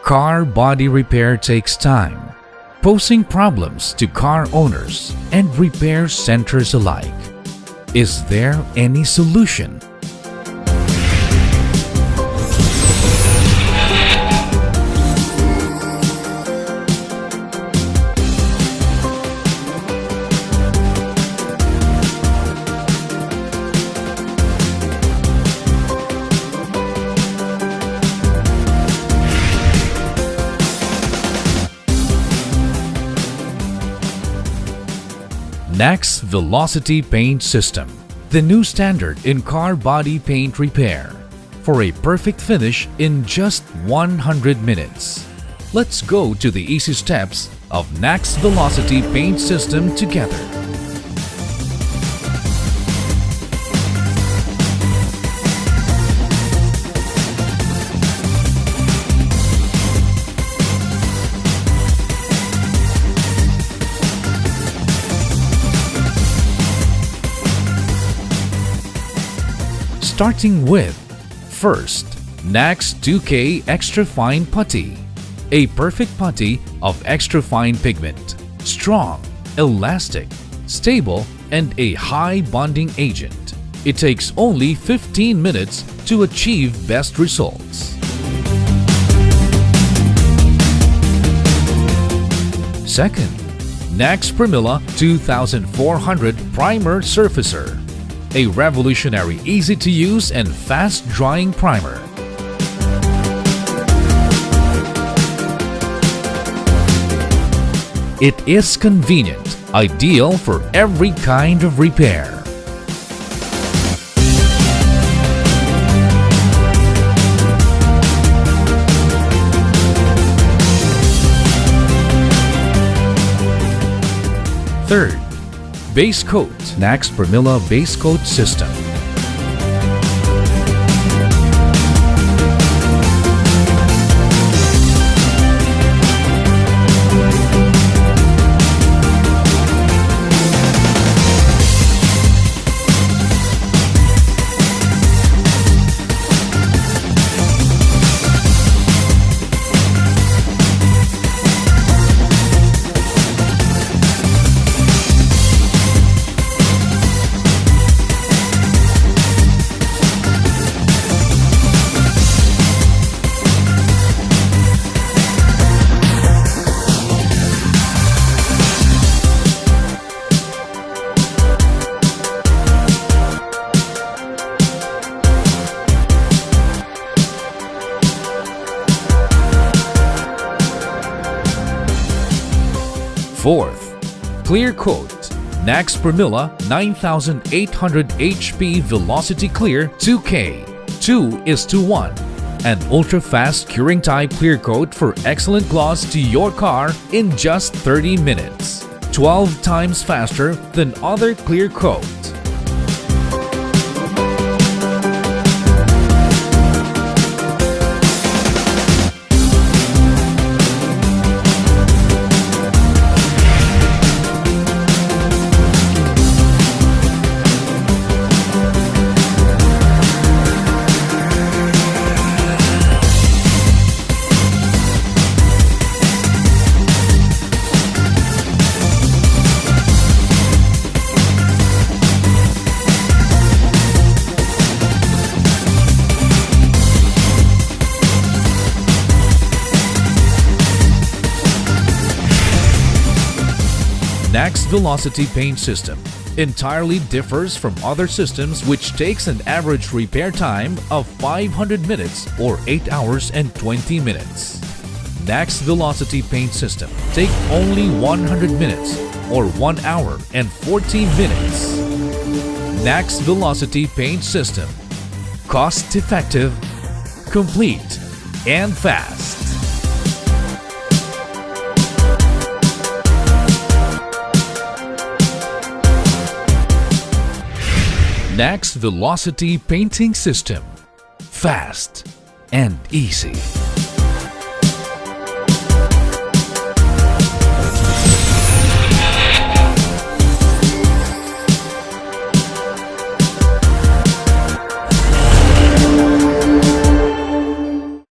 Car body repair takes time, posing problems to car owners and repair centers alike. Is there any solution? NACS Velocity Paint System, the new standard in car body paint repair, for a perfect finish in just 100 minutes. Let's go to the easy steps of NACS Velocity Paint System together. Starting with, first, NACS 2K Extra Fine Putty, a perfect putty of extra fine pigment, strong, elastic, stable, and a high bonding agent. It takes only 15 minutes to achieve best results. Second, NACS Primilla 2400 Primer Surfacer, a revolutionary, easy-to-use and fast-drying primer. It is convenient, ideal for every kind of repair. Third, Base Coat NACS Primilla Base Coat System. Fourth, Clear Coat NACS Primilla 9800 HP Velocity Clear 2K 2:1, an ultra-fast curing type clear coat for excellent gloss to your car in just 30 minutes, 12 times faster than other clear coat. NACS Velocity Paint System entirely differs from other systems, which takes an average repair time of 500 minutes or 8 hours and 20 minutes. NACS Velocity Paint System take only 100 minutes or 1 hour and 14 minutes. NACS Velocity Paint System, cost-effective, complete, and fast. NACS Velocity Painting System, fast and easy.